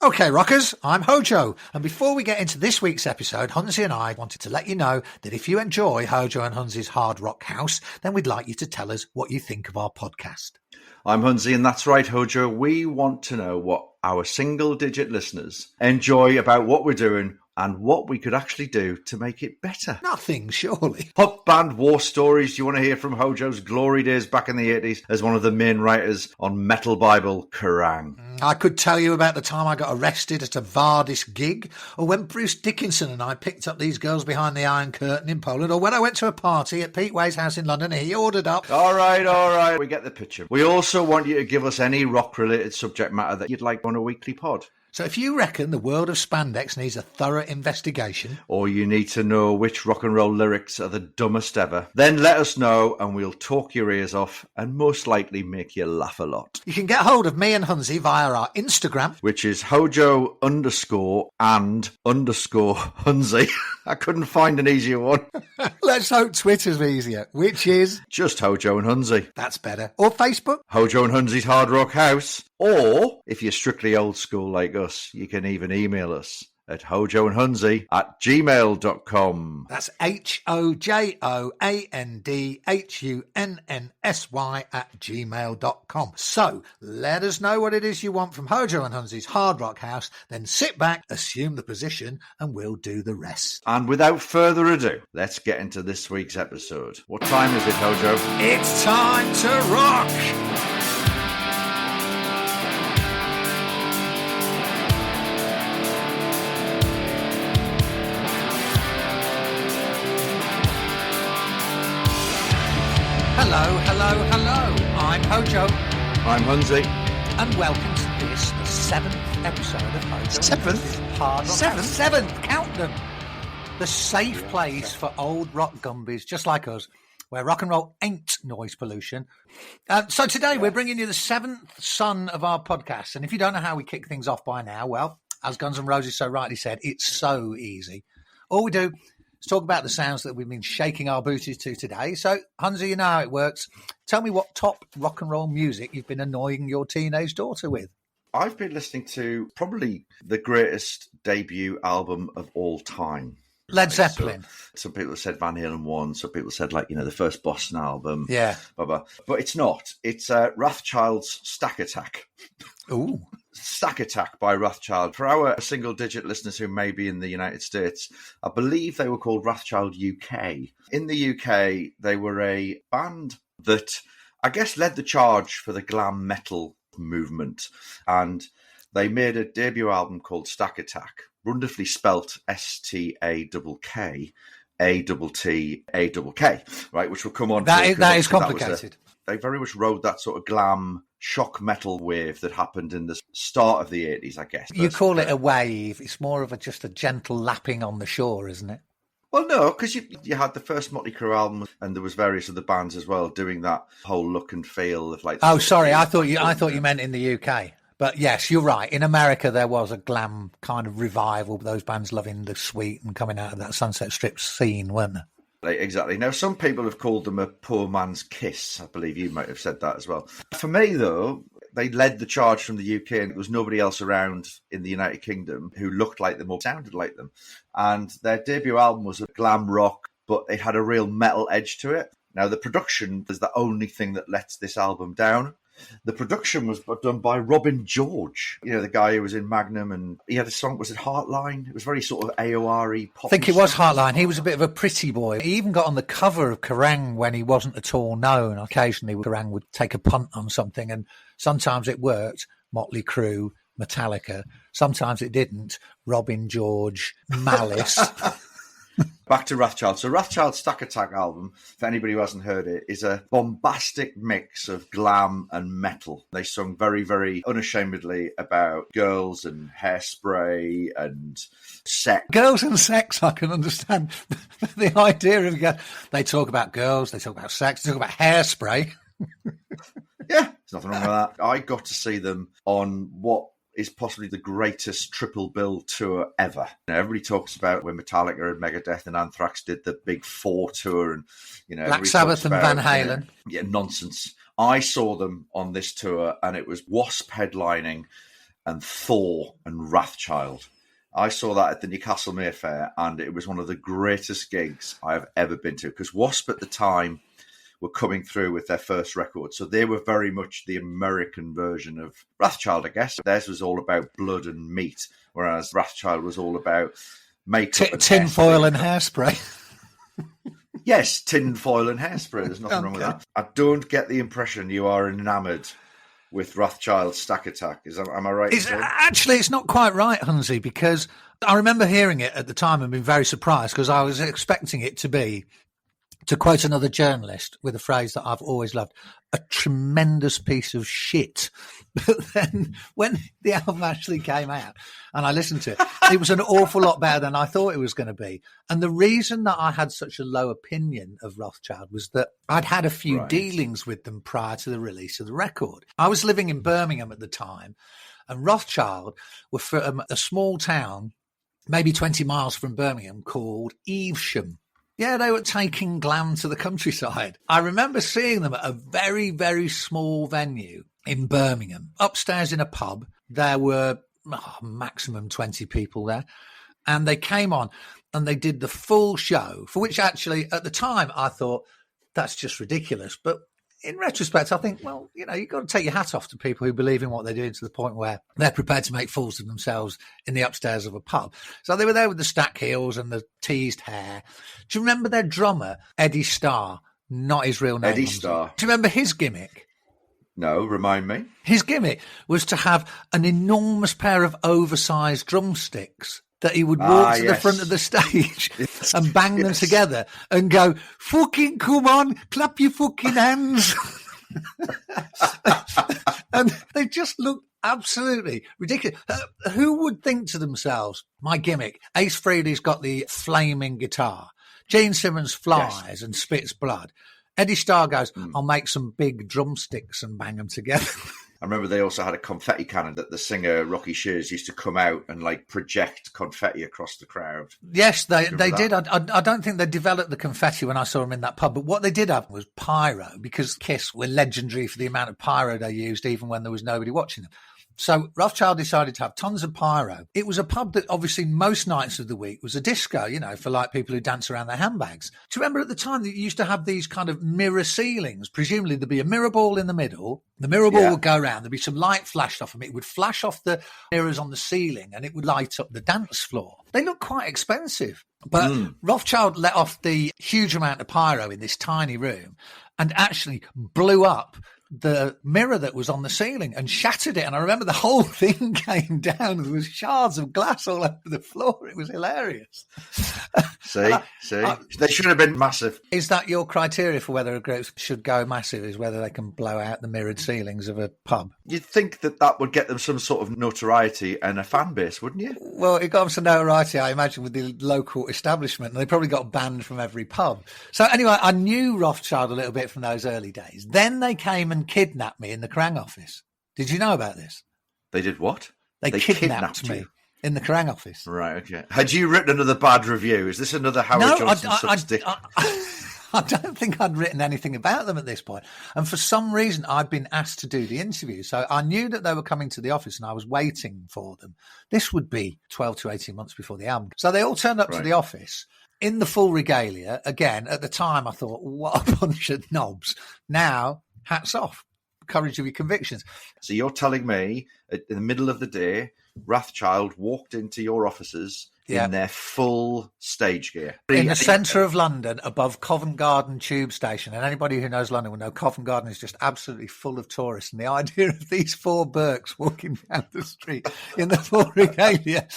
Okay, rockers, I'm HoJo, and before we get into this week's episode, Hunzi and I wanted to let you know that if you enjoy HoJo and Hunzi's Hard Rock House, then we'd like you to tell us what you think of our podcast. I'm Hunzi, and that's right, HoJo. We want to know what our single-digit listeners enjoy about what we're doing and what we could actually do to make it better. Nothing, surely. Pop band war stories. Do you want to hear from HoJo's glory days back in the 80s as one of the main writers on Metal Bible, Kerrang? I could tell you about the time I got arrested at a Vardis gig, or when Bruce Dickinson and I picked up these girls behind the Iron Curtain in Poland, or when I went to a party at Pete Way's house in London and he ordered up... All right. We get the picture. We also want you to give us any rock-related subject matter that you'd like on a weekly pod. So if you reckon the world of spandex needs a thorough investigation... or you need to know which rock and roll lyrics are the dumbest ever, then let us know and we'll talk your ears off and most likely make you laugh a lot. You can get hold of me and Hunzi via our Instagram, which is HoJo_and_Hunzi. I couldn't find an easier one. Let's hope Twitter's easier, which is... just HoJo and Hunzi. That's better. Or Facebook. HoJo and Hunzi's Hard Rock House. Or, if you're strictly old school like us, you can even email us at hojoandhunzi@gmail.com. That's HoJoandHunnsy@gmail.com. So, let us know what it is you want from HoJo and Hunzi's Hard Rock House, then sit back, assume the position, and we'll do the rest. And without further ado, let's get into this week's episode. What time is it, HoJo? It's time to rock! Hello. I'm HoJo. I'm Hunzi. And welcome to this, the 7th episode of HoJo. Seventh? Hard Rock House. Seventh, count them. The safe place for old rock gumbies, just like us, where rock and roll ain't noise pollution. So today we're bringing you the 7th son of our podcast. And if you don't know how we kick things off by now, well, as Guns N' Roses so rightly said, it's so easy. All we do... let's talk about the sounds that we've been shaking our booties to today. So, Hunzi, you know how it works. Tell me what top rock and roll music you've been annoying your teenage daughter with. I've been listening to probably the greatest debut album of all time. Led Zeppelin. So, some people have said Van Halen 1. Some people said, the first Boston album. Yeah. Blah, blah. But it's not. It's Wrathchild's Stack Attack. Ooh. Stack Attack by Wrathchild. For our single-digit listeners who may be in the United States, I believe they were called Wrathchild UK. In the UK, they were a band that, I guess, led the charge for the glam metal movement. And they made a debut album called Stack Attack, wonderfully spelt STACK-ATTAK, right, which will come on. That is complicated. They very much rode that sort of glam shock metal wave that happened in the start of the 80s, I guess. You call it a wave. It's more of just a gentle lapping on the shore, isn't it? Well, no, because you had the first Motley Crue album, and there was various other bands as well doing that whole look and feel of like. Oh, sorry, I thought you meant in the UK. But yes, you're right. In America, there was a glam kind of revival. Those bands loving the sweet and coming out of that Sunset Strip scene, weren't there? Exactly. Now, some people have called them a poor man's Kiss. I believe you might have said that as well. For me, though, they led the charge from the UK, and there was nobody else around in the United Kingdom who looked like them or sounded like them. And their debut album was a glam rock, but it had a real metal edge to it. Now, the production is the only thing that lets this album down. The production was done by Robin George, the guy who was in Magnum, and he had a song, was it Heartline? It was very sort of AOR-y pop. I think it was Heartline. He was a bit of a pretty boy. He even got on the cover of Kerrang when he wasn't at all known. Occasionally, Kerrang would take a punt on something, and sometimes it worked. Motley Crue, Metallica. Sometimes it didn't. Robin George, Malice. Back to Wrathchild. So Wrathchild's Stack Attack album, for anybody who hasn't heard it, is a bombastic mix of glam and metal. They sung very, very unashamedly about girls and hairspray and sex. Girls and sex, I can understand. The idea of they talk about girls, they talk about sex, they talk about hairspray. Yeah, there's nothing wrong with that. I got to see them on what is possibly the greatest triple bill tour ever. Everybody talks about when Metallica and Megadeth and Anthrax did the big 4 tour, and Black Sabbath and Van Halen. Nonsense. I saw them on this tour, and it was Wasp headlining, and Thor and Wrathchild. I saw that at the Newcastle Mayfair, and it was one of the greatest gigs I have ever been to, because Wasp at the time were coming through with their first record. So they were very much the American version of Wrathchild, I guess. Theirs was all about blood and meat, whereas Wrathchild was all about makeup and tinfoil and hairspray. Yes, tinfoil and hairspray. There's nothing wrong with that. I don't get the impression you are enamoured with Wrathchild's Stack Attack. Am I right? It's not quite right, Hunzy, because I remember hearing it at the time and being very surprised, because I was expecting it to be, to quote another journalist with a phrase that I've always loved, a tremendous piece of shit. But then when the album actually came out and I listened to it, it was an awful lot better than I thought it was going to be. And the reason that I had such a low opinion of Wrathchild was that I'd had a few dealings with them prior to the release of the record. I was living in Birmingham at the time, and Wrathchild were from a small town, maybe 20 miles from Birmingham, called Evesham. Yeah, they were taking glam to the countryside. I remember seeing them at a very, very small venue in Birmingham. Upstairs in a pub, there were maximum 20 people there. And they came on and they did the full show, for which actually at the time I thought, that's just ridiculous. But in retrospect, I think, well, you've got to take your hat off to people who believe in what they're doing, to the point where they're prepared to make fools of themselves in the upstairs of a pub. So they were there with the stack heels and the teased hair. Do you remember their drummer, Eddie Starr? Not his real name. Eddie Starr. Do you remember his gimmick? No, remind me. His gimmick was to have an enormous pair of oversized drumsticks that he would walk to the front of the stage and bang them together and go, fucking come on, clap your fucking hands. And they just looked absolutely ridiculous. Who would think to themselves, my gimmick, Ace Frehley's got the flaming guitar, Gene Simmons flies and spits blood, Eddie Starr goes, I'll make some big drumsticks and bang them together. I remember they also had a confetti cannon that the singer Rocky Shears used to come out and project confetti across the crowd. Yes, they did. I don't think they developed the confetti when I saw them in that pub, but what they did have was pyro, because Kiss were legendary for the amount of pyro they used, even when there was nobody watching them. So Wrathchild decided to have tons of pyro. It was a pub that obviously most nights of the week was a disco, for people who dance around their handbags. Do you remember at the time that you used to have these kind of mirror ceilings? Presumably there'd be a mirror ball in the middle. The mirror ball would go around. There'd be some light flashed off them. It would flash off the mirrors on the ceiling and it would light up the dance floor. They look quite expensive. But Wrathchild let off the huge amount of pyro in this tiny room and actually blew up the mirror that was on the ceiling and shattered it. And I remember the whole thing came down. There was shards of glass all over the floor. It was hilarious. See? They should have been massive. Is that your criteria for whether a group should go massive, is whether they can blow out the mirrored ceilings of a pub? You'd think that would get them some sort of notoriety and a fan base, wouldn't you? Well, it got them some notoriety, I imagine, with the local establishment. And they probably got banned from every pub. So anyway, I knew Wrathchild a little bit from those early days. Then they came and kidnapped me in the Kerrang office. Did you know about this? They did what? They kidnapped me in the Kerrang office. Right, okay. Had you written another bad review? Is this another Howard Johnson substick? I don't think I'd written anything about them at this point. And for some reason, I'd been asked to do the interview. So I knew that they were coming to the office and I was waiting for them. This would be 12 to 18 months before the album. So they all turned up to the office in the full regalia. Again, at the time, I thought, what a bunch of knobs. Now, hats off. Courage of your convictions. So you're telling me in the middle of the day, Wrathchild walked into your offices in their full stage gear. In the centre of London, above Covent Garden tube station. And anybody who knows London will know Covent Garden is just absolutely full of tourists. And the idea of these four Burks walking down the street in the full regalia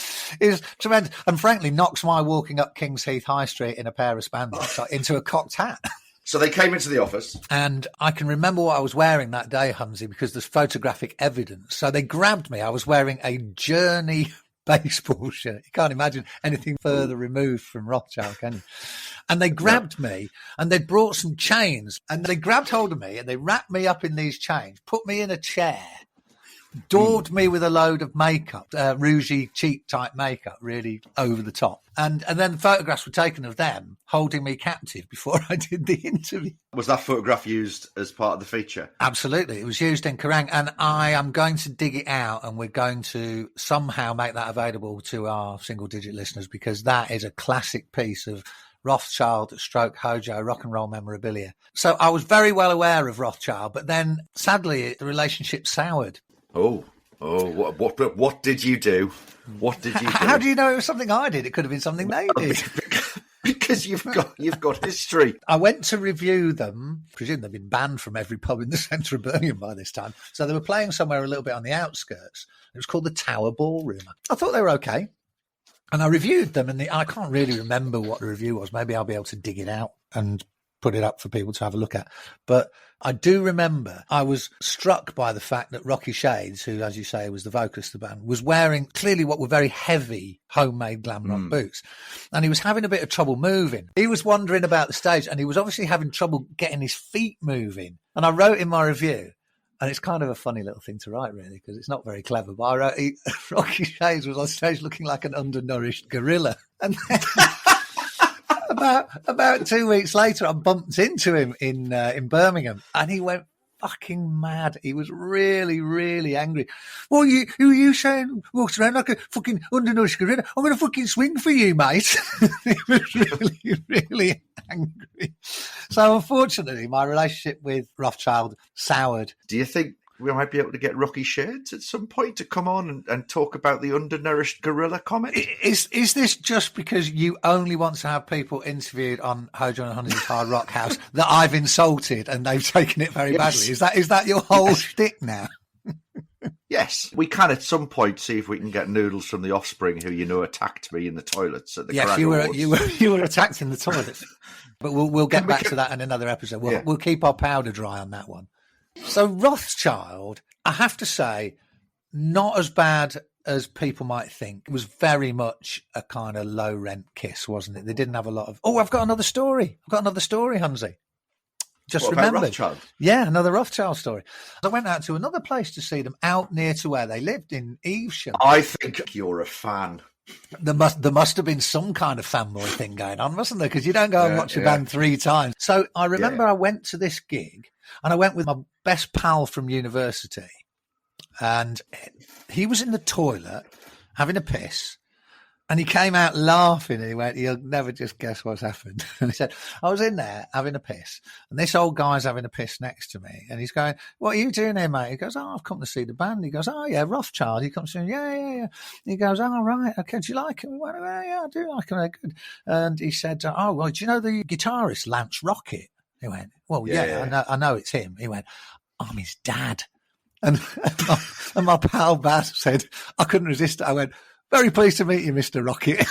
is tremendous. And frankly, knocks my walking up King's Heath High Street in a pair of spandex into a cocked hat. So they came into the office. And I can remember what I was wearing that day, Humsey, because there's photographic evidence. So they grabbed me. I was wearing a Journey baseball shirt. You can't imagine anything further removed from Wrathchild, can you? And they grabbed me and they brought some chains and they grabbed hold of me and they wrapped me up in these chains, put me in a chair daubed me with a load of makeup, rougey, cheap type makeup, really over the top. And then photographs were taken of them holding me captive before I did the interview. Was that photograph used as part of the feature? Absolutely. It was used in Kerrang, and I am going to dig it out, and we're going to somehow make that available to our single-digit listeners, because that is a classic piece of Wrathchild stroke HoJo rock and roll memorabilia. So I was very well aware of Wrathchild, but then sadly the relationship soured. What did you do? What did you do? How do you know it was something I did? It could have been something they did. Because you've got history. I went to review them. I presume they've been banned from every pub in the centre of Birmingham by this time. So they were playing somewhere a little bit on the outskirts. It was called the Tower Ballroom. I thought they were okay. And I reviewed them, and I can't really remember what the review was. Maybe I'll be able to dig it out and put it up for people to have a look at. But I do remember I was struck by the fact that Rocky Shades, who, as you say, was the vocalist of the band, was wearing clearly what were very heavy homemade glam rock boots. And he was having a bit of trouble moving. He was wandering about the stage, and he was obviously having trouble getting his feet moving. And I wrote in my review, and it's kind of a funny little thing to write, really, because it's not very clever, but I wrote, Rocky Shades was on stage looking like an undernourished gorilla. And then about 2 weeks later, I bumped into him in Birmingham, and he went fucking mad. He was really, really angry. Well, who are you saying walks around like a fucking undernourished gorilla? I'm going to fucking swing for you, mate. He was really, really angry. So unfortunately, my relationship with Wrathchild soured. Do you think we might be able to get Rocky Shades at some point to come on and talk about the undernourished gorilla comment? Is this just because you only want to have people interviewed on HoJo and Honey's Hard Rock House that I've insulted and they've taken it very badly? Is that your whole shtick now? Yes, we can at some point see if we can get Noodles from the Offspring, who attacked me in the toilets at the Yes, Kerrang you were attacked in the toilets, but we'll get back to that in another episode. We'll keep our powder dry on that one. So Wrathchild, I have to say, not as bad as people might think. It was very much a kind of low rent Kiss, wasn't it? They didn't have a lot of. Oh, I've got another story, Hunsy. Just remembered. Yeah, another Wrathchild story. I went out to another place to see them out near to where they lived in Evesham. I think you're a fan. There must have been some kind of fanboy thing going on, wasn't there? Because you don't go and watch a band 3 times. So I remember I went to this gig, and I went with my best pal from university, and he was in the toilet having a piss, and he came out laughing, and he went, "You'll never just guess what's happened." And he said, "I was in there having a piss, and this old guy's having a piss next to me, and he's going, 'What are you doing here, mate?' He goes, 'Oh, I've come to see the band.' He goes, 'Oh, yeah, Wrathchild.' He comes to me, yeah. He goes, 'Oh, right, okay, do you like him?' We went, 'Yeah, I do like him, they're good.' And he said, 'Oh, well, do you know the guitarist, Lance Rocket?' He went, 'Well, yeah. I know it's him.' He went, 'I'm his dad.' And my pal Baz said, I couldn't resist it. I went, 'Very pleased to meet you, Mr. Rocket.'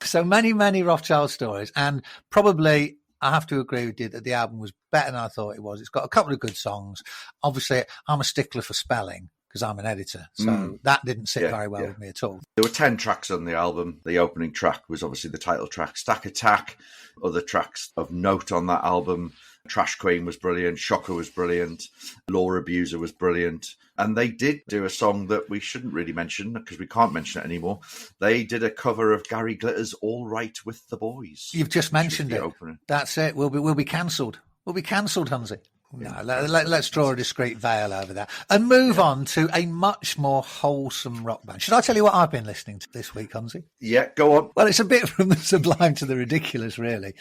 So many Wrathchild stories, and probably I have to agree with you that the album was better than I thought it was. It's got a couple of good songs. Obviously, I'm a stickler for spelling because I'm an editor, so that didn't sit very well with me at all. There were 10 tracks on the album. The opening track was obviously the title track, Stack Attack. Other tracks of note on that album, Trash Queen was brilliant, Shocker was brilliant, Law Abuser was brilliant. And they did do a song that we shouldn't really mention because we can't mention it anymore. They did a cover of Gary Glitter's All Right with the Boys. You've just mentioned it. Opening. That's it. We'll be cancelled. We'll be cancelled, Hunsy. No, let's draw a discreet veil over that and move on to a much more wholesome rock band. Should I tell you what I've been listening to this week, Hunsy? Yeah, go on. Well, it's a bit from the sublime to the ridiculous, really.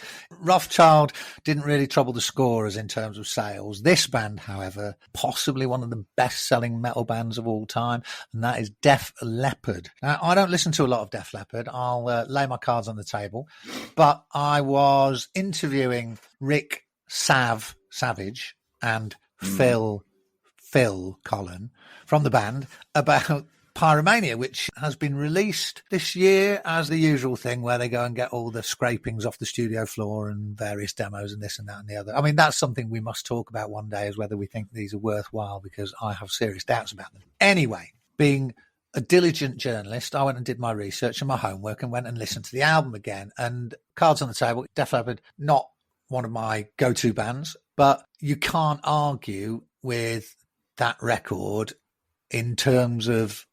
Wrathchild didn't really trouble the scorers in terms of sales. This band, however, possibly one of the best-selling metal bands of all time, and that is Def Leppard. Now, I don't listen to a lot of Def Leppard. I'll lay my cards on the table, but I was interviewing Rick Savage and Phil Collin from the band about Pyromania, which has been released this year as the usual thing where they go and get all the scrapings off the studio floor and various demos and this and that and the other. I mean, that's something we must talk about one day, is whether we think these are worthwhile, because I have serious doubts about them. Anyway, being a diligent journalist, I went and did my research and my homework and went and listened to the album again. And cards on the table, Def Leppard, not one of my go-to bands, but you can't argue with that record in terms of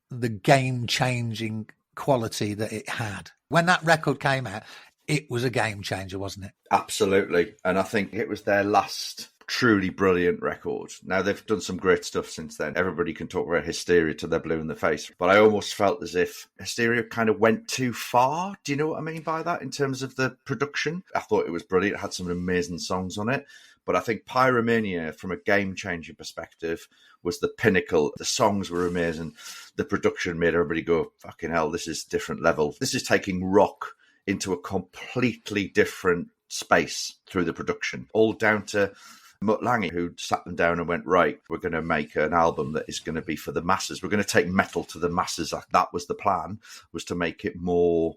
the game-changing quality that it had. When that record came out, it was a game changer, wasn't it? Absolutely. And I think it was their last truly brilliant record. Now, they've done some great stuff since then. Everybody can talk about Hysteria till they're blue in the face. But I almost felt as if Hysteria kind of went too far. Do you know what I mean by that in terms of the production? I thought it was brilliant. It had some amazing songs on it. But I think Pyromania, from a game-changing perspective, was the pinnacle. The songs were amazing. The production made everybody go, fucking hell, this is different level. This is taking rock into a completely different space through the production. All down to Mutt Lange, who sat them down and went, right, we're going to make an album that is going to be for the masses. We're going to take metal to the masses. That was the plan, was to make it more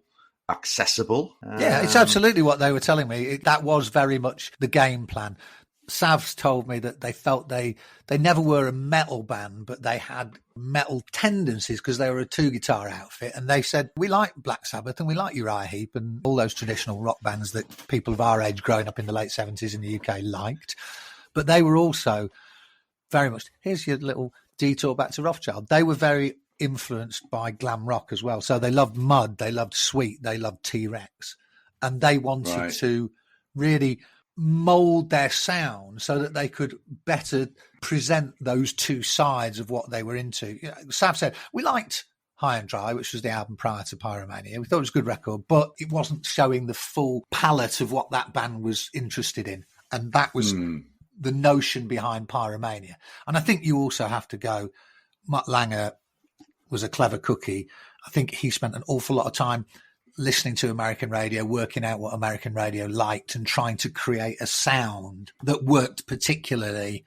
accessible. Yeah, it's absolutely what they were telling me. That was very much the game plan. Savs told me that they felt they never were a metal band, but they had metal tendencies because they were a two-guitar outfit. And they said, we like Black Sabbath and we like Uriah Heep and all those traditional rock bands that people of our age growing up in the late 70s in the UK liked. But they were also very much, here's your little detour back to Wrathchild. They were very influenced by glam rock as well. So they loved Mud, they loved Sweet, they loved T-Rex. And they wanted to really mold their sound so that they could better present those two sides of what they were into. You know, Sav said, we liked High and Dry, which was the album prior to Pyromania. We thought it was a good record, but it wasn't showing the full palette of what that band was interested in. And that was the notion behind Pyromania. And I think you also have to go, Mutt Lange was a clever cookie. I think he spent an awful lot of time listening to American radio, working out what American radio liked and trying to create a sound that worked particularly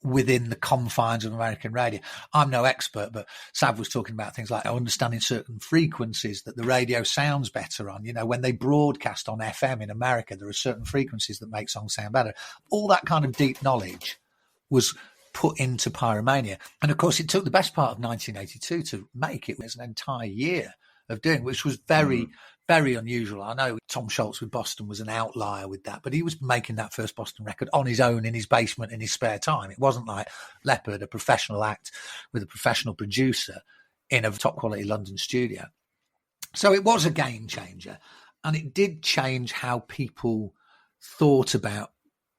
within the confines of American radio. I'm no expert, but Sav was talking about things like understanding certain frequencies that the radio sounds better on. You know, when they broadcast on FM in America, there are certain frequencies that make songs sound better. All that kind of deep knowledge was put into Pyromania. And of course, it took the best part of 1982 to make it. It was an entire year of doing, which was very, very unusual. I know Tom Scholz with Boston was an outlier with that, but he was making that first Boston record on his own in his basement in his spare time. It wasn't like Leppard, a professional act with a professional producer in a top quality London studio. So it was a game changer, and it did change how people thought about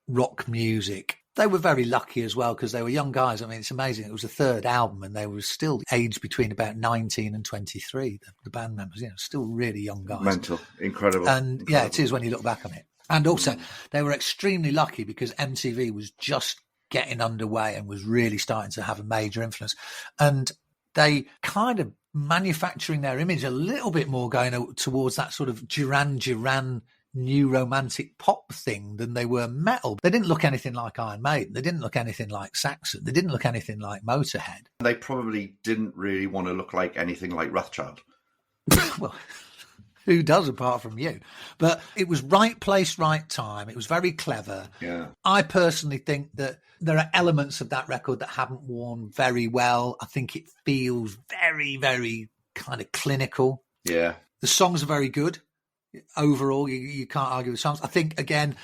rock music. They were very lucky as well because they were young guys. I mean, it's amazing. It was the third album and they were still aged between about 19 and 23, the band members, you know, still really young guys. Mental, incredible. And yeah, it is when you look back on it. And also they were extremely lucky because MTV was just getting underway and was really starting to have a major influence. And they kind of manufacturing their image a little bit more going towards that sort of Duran new romantic pop thing than they were metal. They didn't look anything like Iron Maiden. They didn't look anything like Saxon. They didn't look anything like Motorhead. They probably didn't really want to look like anything like Wrathchild. Well, who does apart from you? But it was right place, right time. It was very clever. Yeah. I personally think that there are elements of that record that haven't worn very well. I think it feels very, very kind of clinical. Yeah. The songs are very good. Overall, you can't argue with songs. I think, again,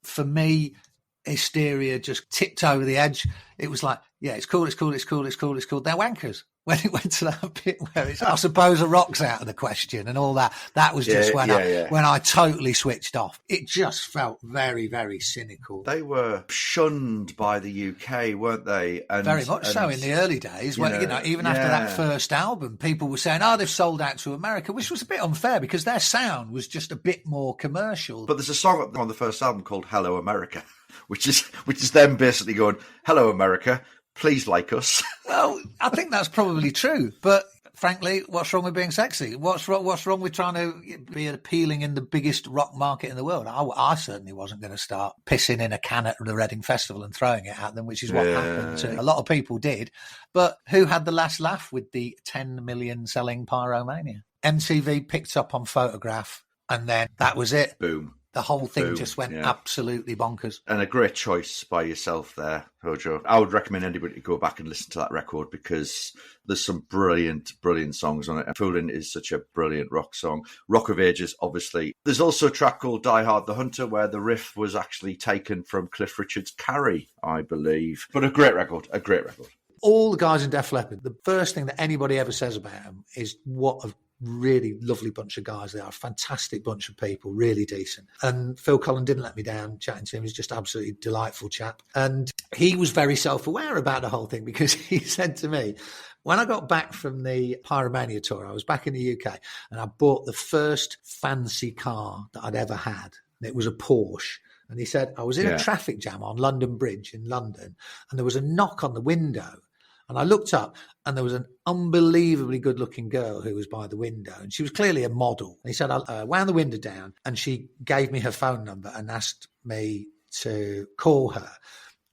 for me, Hysteria just tipped over the edge. It was like, yeah, it's cool. They're wankers. When it went to that bit where it's, I suppose a rock's out of the question and all that, that was just when I totally switched off. It just felt very, very cynical. They were shunned by the UK, weren't they? And, very much so in the early days. When, even after that first album, people were saying, they've sold out to America, which was a bit unfair because their sound was just a bit more commercial. But there's a song on the first album called Hello America, which is them basically going, hello America, please like us. Well, I think that's probably true. But frankly, what's wrong with being sexy? What's wrong with trying to be appealing in the biggest rock market in the world? I certainly wasn't going to start pissing in a can at the Reading Festival and throwing it at them, which is what happened to a lot of people did. But who had the last laugh with the 10 million selling Pyromania? MTV picked up on Photograph, and then that was it. Boom. the whole thing Boom, just went yeah. absolutely bonkers. And a great choice by yourself there, HoJo. I would recommend anybody to go back and listen to that record because there's some brilliant, brilliant songs on it. And Foolin' is such a brilliant rock song. Rock of Ages, obviously. There's also a track called Die Hard the Hunter where the riff was actually taken from Cliff Richard's Carrie, I believe. But a great record, a great record. All the guys in Def Leppard, the first thing that anybody ever says about them is what a really lovely bunch of guys they are. A fantastic bunch of people, really decent. And Phil Collin didn't let me down chatting to him. He's just absolutely delightful chap. And he was very self-aware about the whole thing because he said to me, when I got back from the Pyromania tour, I was back in the UK and I bought the first fancy car that I'd ever had. And it was a Porsche. And he said, I was in a traffic jam on London Bridge in London and there was a knock on the window. And I looked up and there was an unbelievably good looking girl who was by the window and she was clearly a model. And he said, I wound the window down and she gave me her phone number and asked me to call her.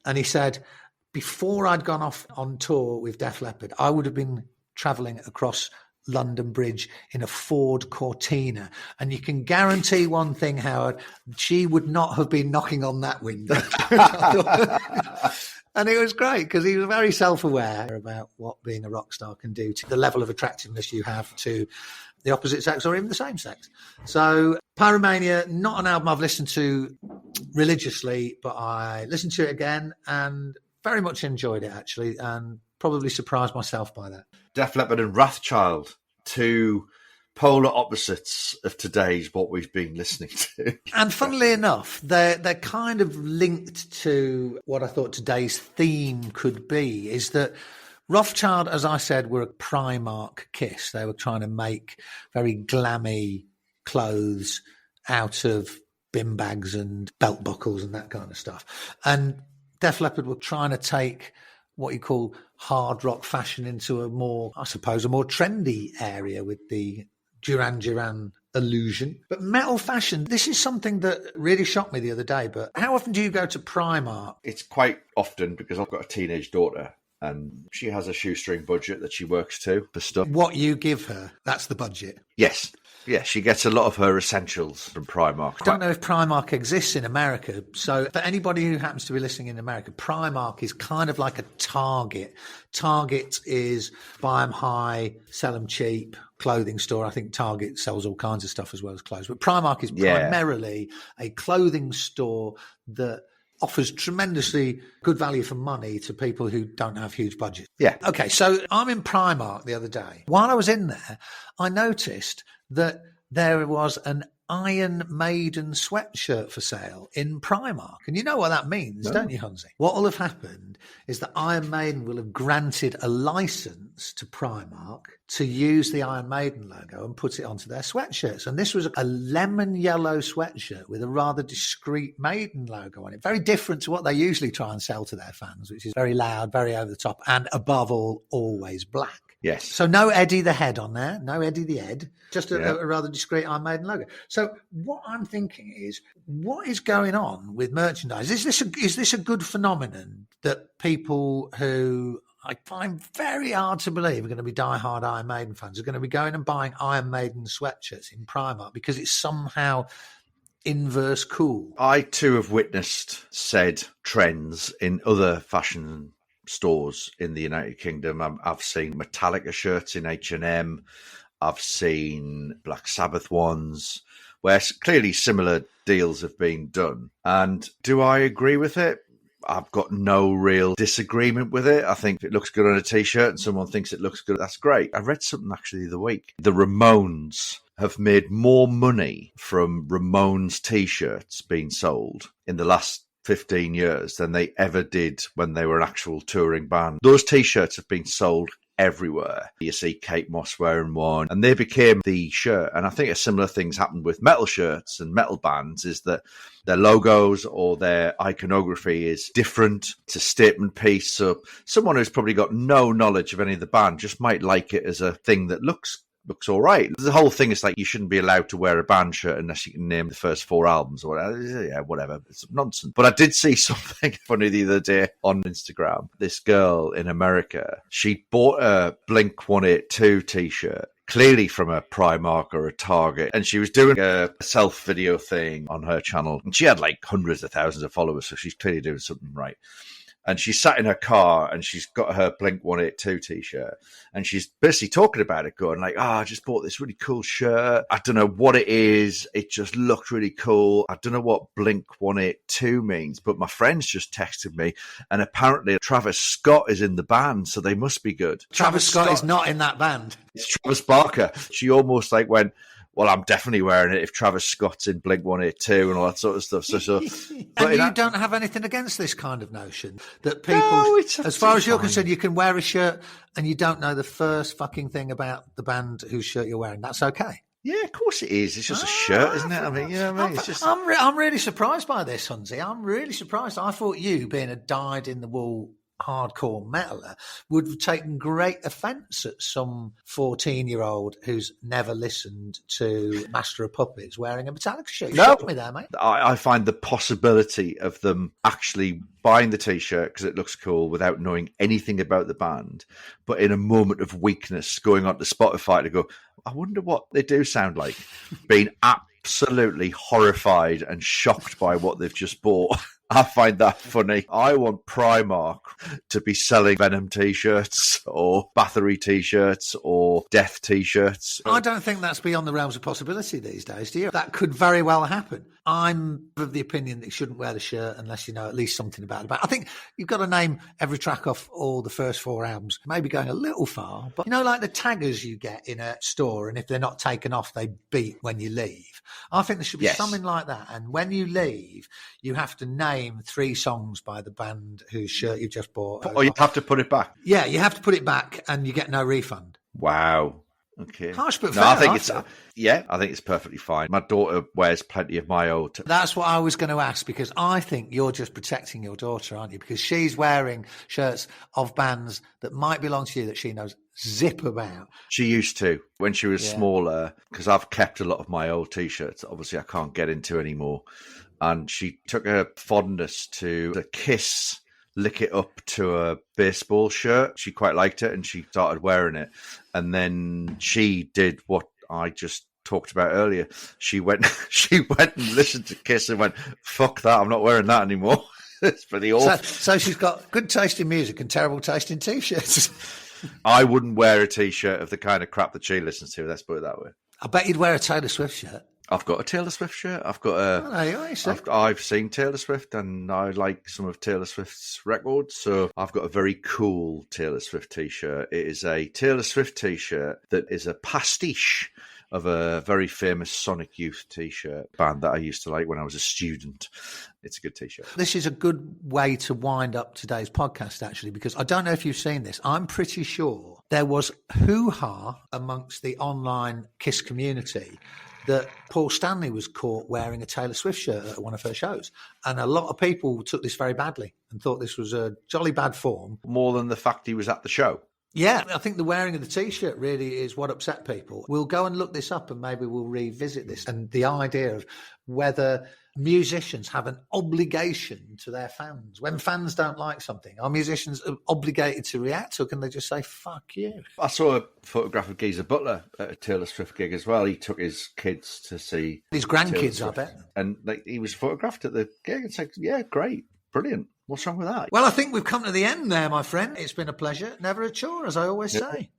And he said, before I'd gone off on tour with Def Leppard, I would have been travelling across London Bridge in a Ford Cortina. And you can guarantee one thing, Howard, she would not have been knocking on that window. And it was great because he was very self-aware about what being a rock star can do to the level of attractiveness you have to the opposite sex or even the same sex. So Pyromania, not an album I've listened to religiously, but I listened to it again and very much enjoyed it actually and probably surprised myself by that. Def Leppard and Wrathchild, two polar opposites of today's what we've been listening to. And funnily enough, they're kind of linked to what I thought today's theme could be, is that Wrathchild, as I said, were a Primark Kiss. They were trying to make very glammy clothes out of bin bags and belt buckles and that kind of stuff. And Def Leppard were trying to take what you call hard rock fashion into a more trendy area with the Duran Duran illusion. But metal fashion, this is something that really shocked me the other day. But how often do you go to Primark? It's quite often because I've got a teenage daughter and she has a shoestring budget that she works to for stuff. What you give her, that's the budget? Yes. Yeah, she gets a lot of her essentials from Primark. I don't know if Primark exists in America. So for anybody who happens to be listening in America, Primark is kind of like a Target. Target is buy them high, sell them cheap clothing store. I think Target sells all kinds of stuff as well as clothes. But Primark is primarily a clothing store that offers tremendously good value for money to people who don't have huge budgets. Yeah. Okay, so I'm in Primark the other day. While I was in there, I noticed that there was an Iron Maiden sweatshirt for sale in Primark. And you know what that means, don't you, Hunzi? What will have happened is that Iron Maiden will have granted a license to Primark to use the Iron Maiden logo and put it onto their sweatshirts. And this was a lemon yellow sweatshirt with a rather discreet Maiden logo on it. Very different to what they usually try and sell to their fans, which is very loud, very over the top, and above all, always black. Yes. So no Eddie the Head on there, no Eddie the Ed, just a rather discreet Iron Maiden logo. So what I'm thinking is, what is going on with merchandise? Is this a good phenomenon that people who I find very hard to believe are going to be diehard Iron Maiden fans are going to be going and buying Iron Maiden sweatshirts in Primark because it's somehow inverse cool? I too have witnessed said trends in other fashion stores in the United Kingdom. I've seen Metallica shirts in H&M. I've seen Black Sabbath ones where clearly similar deals have been done. And do I agree with it? I've got no real disagreement with it. I think if it looks good on a T-shirt and someone thinks it looks good, that's great. I read something actually the week. The Ramones have made more money from Ramones T-shirts being sold in the last 15 years than they ever did when they were an actual touring band. Those T-shirts have been sold everywhere. You see Kate Moss wearing one, and they became the shirt. And I think a similar thing's happened with metal shirts and metal bands, is that their logos or their iconography is different. It's a statement piece. So someone who's probably got no knowledge of any of the band just might like it as a thing that looks all right. The whole thing is like you shouldn't be allowed to wear a band shirt unless you can name the first 4 albums or whatever. Yeah, whatever. It's nonsense. But I did see something funny the other day on Instagram. This girl in America, she bought a Blink-182 T-shirt clearly from a Primark or a Target, and she was doing a self-video thing on her channel, and she had like hundreds of thousands of followers, so she's clearly doing something right. And she sat in her car and she's got her Blink-182 t-shirt, and she's basically talking about it, going like, I just bought this really cool shirt. I don't know what it is. It just looked really cool. I don't know what Blink-182 means, but my friends just texted me, and apparently Travis Scott is in the band, so they must be good. Travis Scott is not in that band. It's Travis Barker. She almost like went, well, I'm definitely wearing it if Travis Scott's in Blink-182 and all that sort of stuff. So and you don't have anything against this kind of notion that people, as far as you're concerned, you can wear a shirt and you don't know the first fucking thing about the band whose shirt you're wearing. That's okay. Yeah, of course it is. It's just a shirt, isn't it? I mean, you know what I mean? It's just... I'm really surprised by this, Hunzi. I'm really surprised. I thought you, being a dyed-in-the-wool hardcore metaler, would have taken great offence at some 14-year-old who's never listened to Master of Puppets wearing a Metallica shirt. You shocked me there, mate. I find the possibility of them actually buying the t-shirt because it looks cool without knowing anything about the band, but in a moment of weakness going onto Spotify to go, I wonder what they do sound like, being absolutely horrified and shocked by what they've just bought. I find that funny. I want Primark to be selling Venom t-shirts or Bathory t-shirts or Death t-shirts. I don't think that's beyond the realms of possibility these days, do you? That could very well happen. I'm of the opinion that you shouldn't wear the shirt unless you know at least something about it. I think you've got to name every track off all the first 4 albums, maybe going a little far. But you know, like the taggers you get in a store, and if they're not taken off, they beat when you leave. I think there should be something like that. And when you leave, you have to name 3 songs by the band whose shirt you just bought. Or you have to put it back. Yeah, you have to put it back and you get no refund. Wow. Okay. Harsh but fair. I think I think it's perfectly fine. My daughter wears plenty of my old. That's what I was going to ask, because I think you're just protecting your daughter, aren't you? Because she's wearing shirts of bands that might belong to you that she knows zip about. She used to when she was smaller, because I've kept a lot of my old t-shirts. Obviously, I can't get into anymore. And she took a fondness to the Kiss Lick It Up to a baseball shirt. She quite liked it and she started wearing it. And then she did what I just talked about earlier. She went and listened to Kiss and went, fuck that, I'm not wearing that anymore. It's pretty awful. So she's got good taste in music and terrible taste in t-shirts. I wouldn't wear a t-shirt of the kind of crap that she listens to, let's put it that way. I bet you'd wear a Taylor Swift shirt. I've got a Taylor Swift shirt. I've seen Taylor Swift and I like some of Taylor Swift's records. So I've got a very cool Taylor Swift t-shirt. It is a Taylor Swift t-shirt that is a pastiche of a very famous Sonic Youth t-shirt band that I used to like when I was a student. It's a good t-shirt. This is a good way to wind up today's podcast, actually, because I don't know if you've seen this. I'm pretty sure there was hoo-ha amongst the online Kiss community that Paul Stanley was caught wearing a Taylor Swift shirt at one of her shows. And a lot of people took this very badly and thought this was a jolly bad form. More than the fact he was at the show. Yeah, I think the wearing of the T-shirt really is what upset people. We'll go and look this up and maybe we'll revisit this. And the idea of whether musicians have an obligation to their fans. When fans don't like something, are musicians obligated to react, or can they just say, fuck you? I saw a photograph of Geezer Butler at a Taylor Swift gig as well. He took his kids to see... His grandkids, I bet. And he was photographed at the gig and said, yeah, great, brilliant. What's wrong with that? Well, I think we've come to the end there, my friend. It's been a pleasure. Never a chore, as I always say.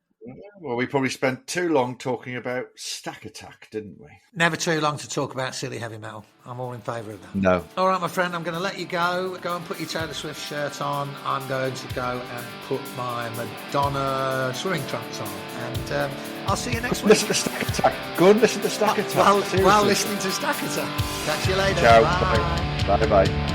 Well, we probably spent too long talking about Stack Attack, didn't we? Never too long to talk about silly heavy metal. I'm all in favour of that. No. All right, my friend, I'm going to let you go. Go and put your Taylor Swift shirt on. I'm going to go and put my Madonna swimming trunks on. And I'll see you next week. Listen to Stack Attack. Go and listen to Stack Attack. While listening to Stack Attack. Catch you later. Ciao. Bye. Bye-bye.